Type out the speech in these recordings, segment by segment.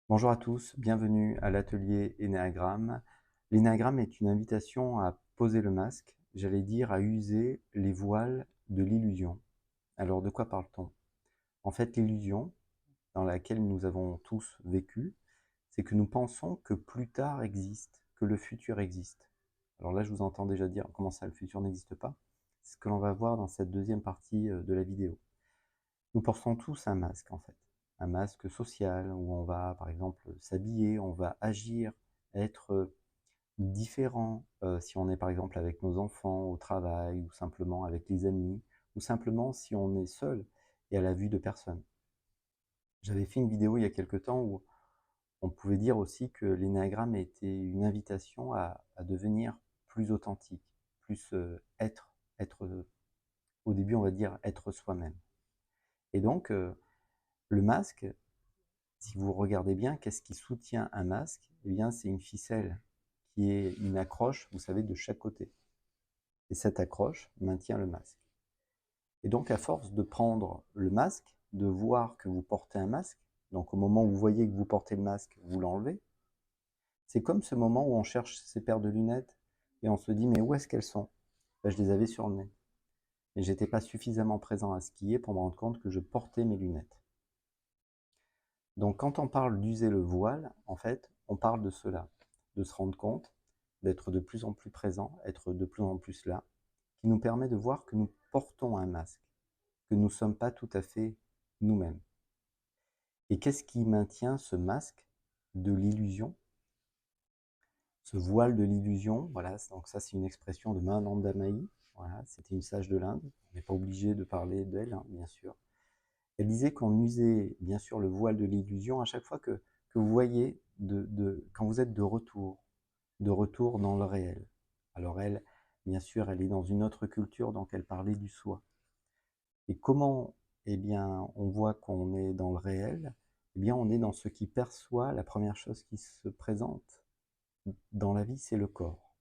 Bonjour à tous, bienvenue à l'atelier Énéagramme. L'énéagramme est une invitation à poser le masque, j'allais dire à user les voiles de l'illusion. Alors de quoi parle-t-on? En fait, l'illusion dans laquelle nous avons tous vécu, c'est que nous pensons que plus tard existe, que le futur existe. Alors là, je vous entends déjà dire comment ça, le futur n'existe pas? C'est ce que l'on va voir dans cette deuxième partie de la vidéo. Nous portons tous un masque en fait, un masque social où on va par exemple s'habiller, on va agir, être différent si on est par exemple avec nos enfants au travail ou simplement avec les amis ou simplement si on est seul et à la vue de personne. J'avais fait une vidéo il y a quelque temps où on pouvait dire aussi que l'énéagramme était une invitation à devenir plus authentique, plus être au début on va dire être soi-même. Et donc le masque, si vous regardez bien, qu'est-ce qui soutient un masque? Eh bien, c'est une ficelle qui est une accroche, vous savez, de chaque côté. Et cette accroche maintient le masque. Et donc, à force de prendre le masque, de voir que vous portez un masque, donc au moment où vous voyez que vous portez le masque, vous l'enlevez, c'est comme ce moment où on cherche ses paires de lunettes et on se dit, mais où est-ce qu'elles sont? Ben, je les avais sur le nez. Et j'étais pas suffisamment présent à skier pour me rendre compte que je portais mes lunettes. Donc quand on parle d'user le voile, en fait, on parle de cela, de se rendre compte, d'être de plus en plus présent, être de plus en plus là, qui nous permet de voir que nous portons un masque, que nous ne sommes pas tout à fait nous-mêmes. Et qu'est-ce qui maintient ce masque de l'illusion, ce voile de l'illusion? Voilà, donc ça c'est une expression de Mahananda Mahi, voilà, c'était une sage de l'Inde, on n'est pas obligé de parler d'elle, hein, bien sûr. Elle disait qu'on usait bien sûr le voile de l'illusion à chaque fois que vous voyez, quand vous êtes de retour dans le réel. Alors elle, bien sûr, elle est dans une autre culture, donc elle parlait du soi. Et comment, eh bien, on voit qu'on est dans le réel? Eh bien, on est dans ce qui perçoit, la première chose qui se présente dans la vie, c'est le corps.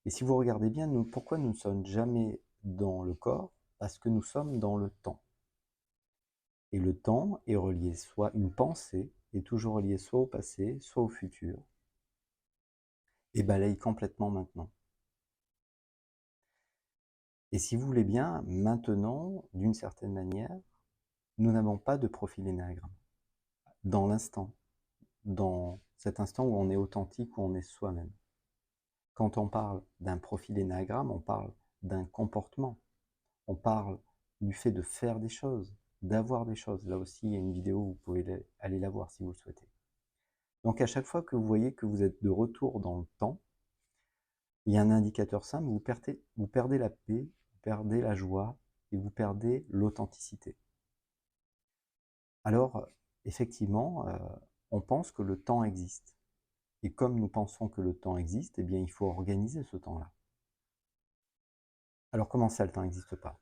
Et si vous regardez bien, pourquoi nous ne sommes jamais dans le corps? Parce que nous sommes dans le temps. Et le temps est relié, soit une pensée est toujours reliée soit au passé, soit au futur, et balaye complètement maintenant. Et si vous voulez bien, maintenant, d'une certaine manière, nous n'avons pas de profil énéagramme. Dans l'instant, dans cet instant où on est authentique, où on est soi-même. Quand on parle d'un profil énéagramme, on parle d'un comportement, on parle du fait de faire des choses, d'avoir des choses. Là aussi, il y a une vidéo, vous pouvez aller la voir si vous le souhaitez. Donc à chaque fois que vous voyez que vous êtes de retour dans le temps, il y a un indicateur simple, vous perdez la paix, vous perdez la joie et vous perdez l'authenticité. Alors, effectivement, on pense que le temps existe. Et comme nous pensons que le temps existe, eh bien, il faut organiser ce temps-là. Alors, comment ça, le temps n'existe pas?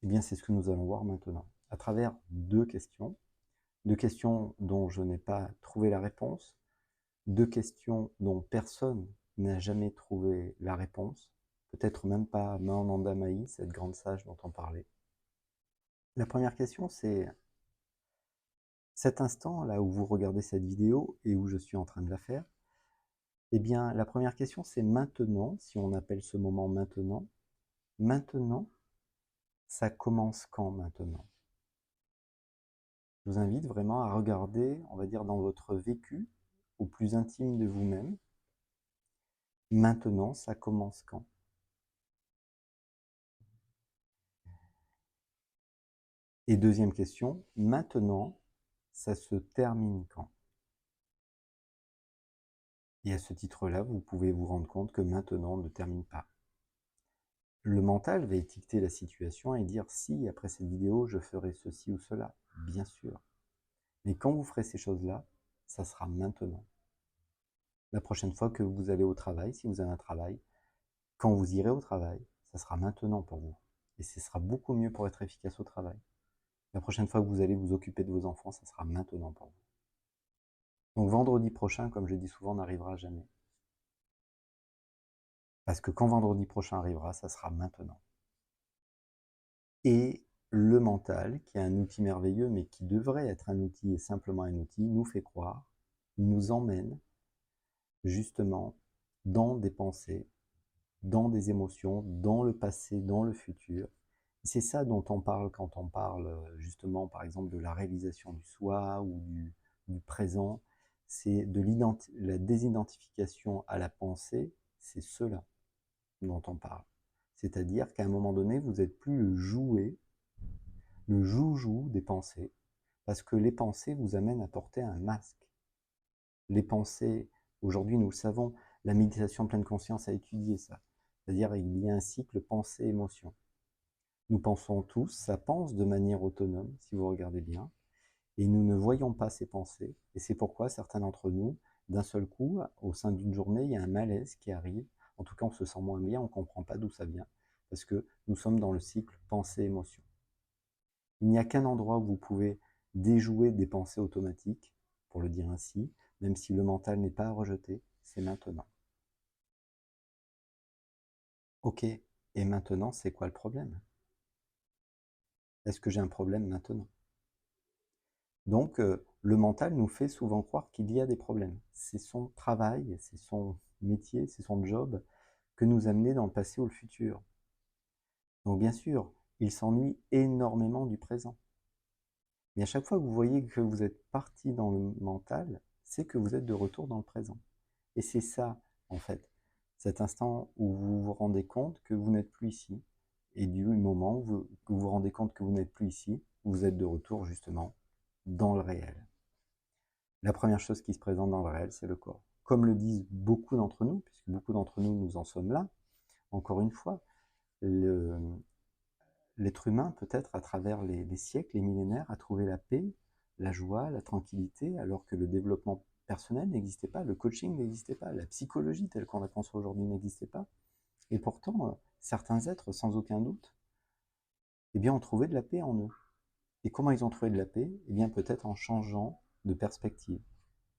Eh bien, c'est ce que nous allons voir maintenant, à travers deux questions dont je n'ai pas trouvé la réponse, deux questions dont personne n'a jamais trouvé la réponse, peut-être même pas Mahananda Mahi, cette grande sage dont on parlait. La première question, c'est cet instant là où vous regardez cette vidéo et où je suis en train de la faire. Eh bien, la première question, c'est maintenant, si on appelle ce moment maintenant. Maintenant, ça commence quand maintenant? Je vous invite vraiment à regarder, on va dire, dans votre vécu, au plus intime de vous-même. Maintenant, ça commence quand? Et deuxième question, maintenant, ça se termine quand? Et à ce titre-là, vous pouvez vous rendre compte que maintenant ne termine pas. Le mental va étiqueter la situation et dire si, après cette vidéo, je ferai ceci ou cela. Bien sûr. Mais quand vous ferez ces choses-là, ça sera maintenant. La prochaine fois que vous allez au travail, si vous avez un travail, quand vous irez au travail, ça sera maintenant pour vous. Et ce sera beaucoup mieux pour être efficace au travail. La prochaine fois que vous allez vous occuper de vos enfants, ça sera maintenant pour vous. Donc vendredi prochain, comme je dis souvent, n'arrivera jamais. Parce que quand vendredi prochain arrivera, ça sera maintenant. Et le mental, qui est un outil merveilleux, mais qui devrait être un outil et simplement un outil, nous fait croire, nous emmène justement dans des pensées, dans des émotions, dans le passé, dans le futur. C'est ça dont on parle quand on parle justement, par exemple, de la réalisation du soi ou du présent. C'est de la désidentification à la pensée, c'est cela dont on parle. C'est-à-dire qu'à un moment donné, vous n'êtes plus le jouet, le joujou des pensées, parce que les pensées vous amènent à porter un masque. Les pensées, aujourd'hui nous le savons, la méditation pleine conscience a étudié ça. C'est-à-dire il y a un cycle pensée-émotion. Nous pensons tous, ça pense de manière autonome, si vous regardez bien, et nous ne voyons pas ces pensées. Et c'est pourquoi certains d'entre nous, d'un seul coup, au sein d'une journée, il y a un malaise qui arrive. En tout cas, on se sent moins bien, on ne comprend pas d'où ça vient, parce que nous sommes dans le cycle pensée-émotion. Il n'y a qu'un endroit où vous pouvez déjouer des pensées automatiques, pour le dire ainsi, même si le mental n'est pas à rejeter, c'est maintenant. Ok, et maintenant, c'est quoi le problème? Est-ce que j'ai un problème maintenant? Donc, le mental nous fait souvent croire qu'il y a des problèmes. C'est son travail, c'est son métier, c'est son job que nous amener dans le passé ou le futur. Donc, bien sûr, il s'ennuie énormément du présent. Mais à chaque fois que vous voyez que vous êtes parti dans le mental, c'est que vous êtes de retour dans le présent. Et c'est ça, en fait, cet instant où vous vous rendez compte que vous n'êtes plus ici. Et du moment où vous vous rendez compte que vous n'êtes plus ici, vous êtes de retour justement dans le réel. La première chose qui se présente dans le réel, c'est le corps. Comme le disent beaucoup d'entre nous, puisque beaucoup d'entre nous, nous en sommes là, encore une fois, l'être humain, peut-être à travers les siècles, les millénaires, a trouvé la paix, la joie, la tranquillité, alors que le développement personnel n'existait pas, le coaching n'existait pas, la psychologie telle qu'on la conçoit aujourd'hui n'existait pas. Et pourtant, certains êtres, sans aucun doute, eh bien, ont trouvé de la paix en eux. Et comment ils ont trouvé de la paix? Eh bien, peut-être en changeant de perspective.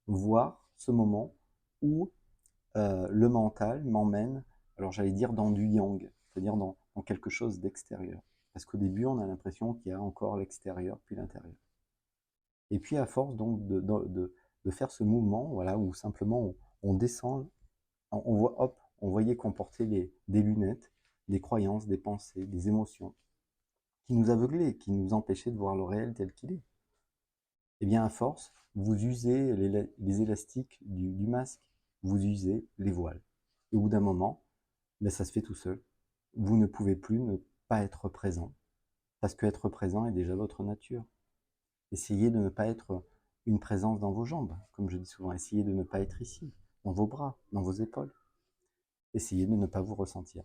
Voir ce moment où le mental m'emmène, alors j'allais dire dans du yang, c'est-à-dire dans quelque chose d'extérieur. Parce qu'au début, on a l'impression qu'il y a encore l'extérieur puis l'intérieur. Et puis à force donc de faire ce mouvement, voilà, où simplement on descend, on voit, hop, on voyait qu'on portait des lunettes, des croyances, des pensées, des émotions, qui nous aveuglaient, qui nous empêchaient de voir le réel tel qu'il est. Et bien à force, vous usez les élastiques du masque, vous usez les voiles. Et au bout d'un moment, ben ça se fait tout seul. Vous ne pouvez plus ne pas être présent, parce que être présent est déjà votre nature. Essayez de ne pas être une présence dans vos jambes, comme je dis souvent. Essayez de ne pas être ici, dans vos bras, dans vos épaules. Essayez de ne pas vous ressentir.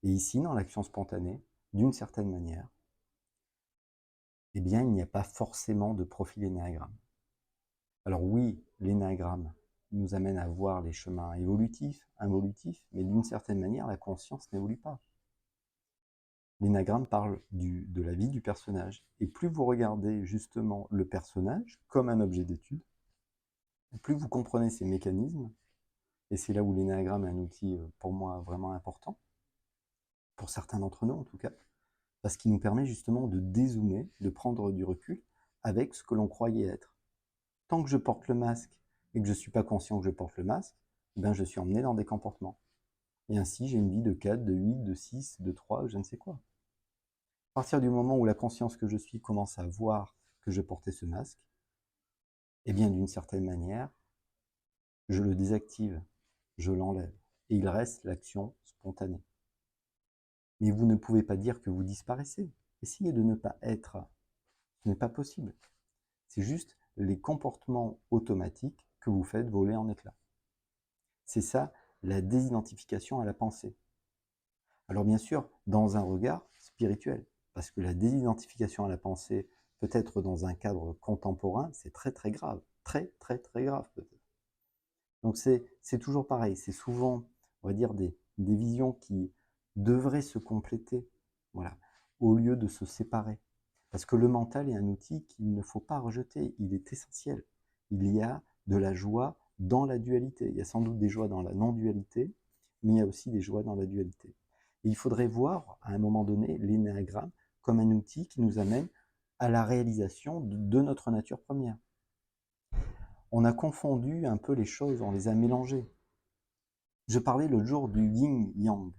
Et ici, dans l'action spontanée, d'une certaine manière, eh bien, il n'y a pas forcément de profil énéagramme. Alors oui, l'énéagramme nous amène à voir les chemins évolutifs, involutifs, mais d'une certaine manière, la conscience n'évolue pas. L'énagramme parle de la vie du personnage. Et plus vous regardez justement le personnage comme un objet d'étude, plus vous comprenez ses mécanismes, et c'est là où l'énagramme est un outil pour moi vraiment important, pour certains d'entre nous en tout cas, parce qu'il nous permet justement de dézoomer, de prendre du recul avec ce que l'on croyait être. Tant que je porte le masque et que je ne suis pas conscient que je porte le masque, ben je suis emmené dans des comportements. Et ainsi, j'ai une vie de 4, de 8, de 6, de 3, je ne sais quoi. À partir du moment où la conscience que je suis commence à voir que je portais ce masque, eh bien, d'une certaine manière, je le désactive, je l'enlève, et il reste l'action spontanée. Mais vous ne pouvez pas dire que vous disparaissez. Essayez de ne pas être. Ce n'est pas possible. C'est juste les comportements automatiques que vous faites voler en éclats. C'est ça, la désidentification à la pensée. Alors bien sûr, dans un regard spirituel, parce que la désidentification à la pensée, peut-être dans un cadre contemporain, c'est très très grave. Très très très grave peut-être. Donc c'est toujours pareil, c'est souvent, on va dire, des visions qui devraient se compléter, voilà, au lieu de se séparer. Parce que le mental est un outil qu'il ne faut pas rejeter, il est essentiel. Il y a de la joie dans la dualité. Il y a sans doute des joies dans la non-dualité, mais il y a aussi des joies dans la dualité. Et il faudrait voir, à un moment donné, l'énéagramme comme un outil qui nous amène à la réalisation de notre nature première. On a confondu un peu les choses, on les a mélangées. Je parlais l'autre jour du yin-yang.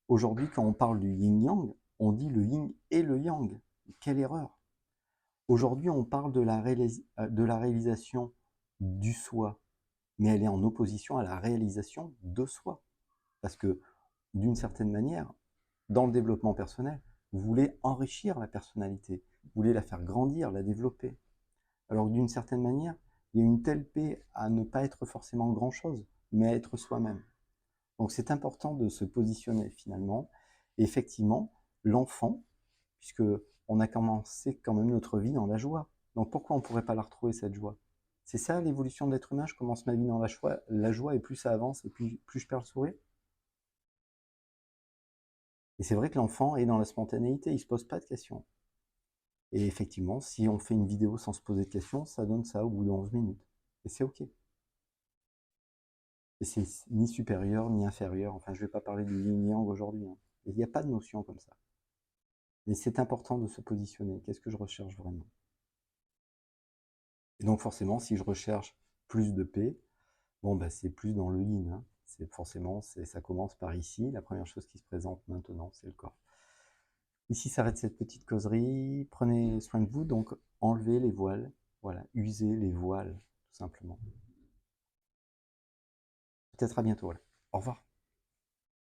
Aujourd'hui, quand on parle du yin-yang, on dit le yin et le yang. Quelle erreur! Aujourd'hui, on parle de la réalisation du soi, mais elle est en opposition à la réalisation de soi. Parce que, d'une certaine manière, dans le développement personnel, vous voulez enrichir la personnalité, vous voulez la faire grandir, la développer. Alors d'une certaine manière, il y a une telle paix à ne pas être forcément grand-chose, mais à être soi-même. Donc c'est important de se positionner finalement. Et effectivement, l'enfant, puisque on a commencé quand même notre vie dans la joie. Donc pourquoi on ne pourrait pas la retrouver, cette joie? C'est ça l'évolution de l'être humain, je commence ma vie dans la joie et plus ça avance et plus je perds le sourire. Et c'est vrai que l'enfant est dans la spontanéité, il ne se pose pas de questions. Et effectivement, si on fait une vidéo sans se poser de questions, ça donne ça au bout de 11 minutes. Et c'est OK. Et c'est ni supérieur ni inférieur. Enfin, je ne vais pas parler du yin-yang aujourd'hui. Hein. Il n'y a pas de notion comme ça. Mais c'est important de se positionner. Qu'est-ce que je recherche vraiment? Et donc forcément, si je recherche plus de paix, bon, bah, c'est plus dans le yin. Hein. Forcément, ça commence par ici. La première chose qui se présente maintenant, c'est le corps. Ici s'arrête cette petite causerie. Prenez soin de vous. Donc, enlevez les voiles. Voilà, usez les voiles, tout simplement. Peut-être à bientôt. Voilà. Au revoir.